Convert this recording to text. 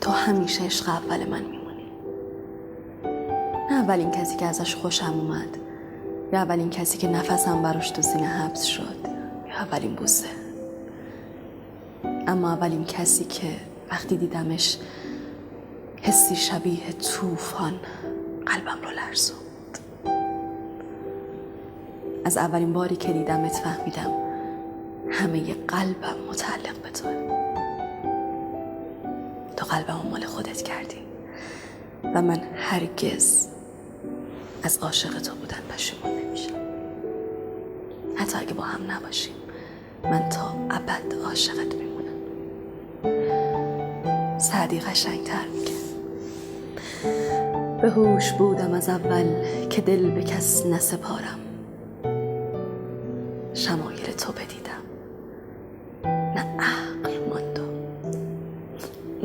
تو همیشه عشق اول من میمونی. نه اولین کسی که ازش خوشم اومد، یا اولین کسی که نفسم براش تو سینه حبس شد، یا اولین بوسه. اما اولین کسی که وقتی دیدمش حسی شبیه طوفان قلبم رو لرزوند. از اولین باری که دیدمت فهمیدم همه قلبم متعلق به توه. تو قلبم مال خودت کردی و من هرگز از عاشق تو بودن پشیمون نمیشم. حتی اگه با هم نباشیم، من تا ابد عاشقت میمونم. سعدی قشنگ‌تر میگه به هوش بودم از اول که دل به کس نسپارم،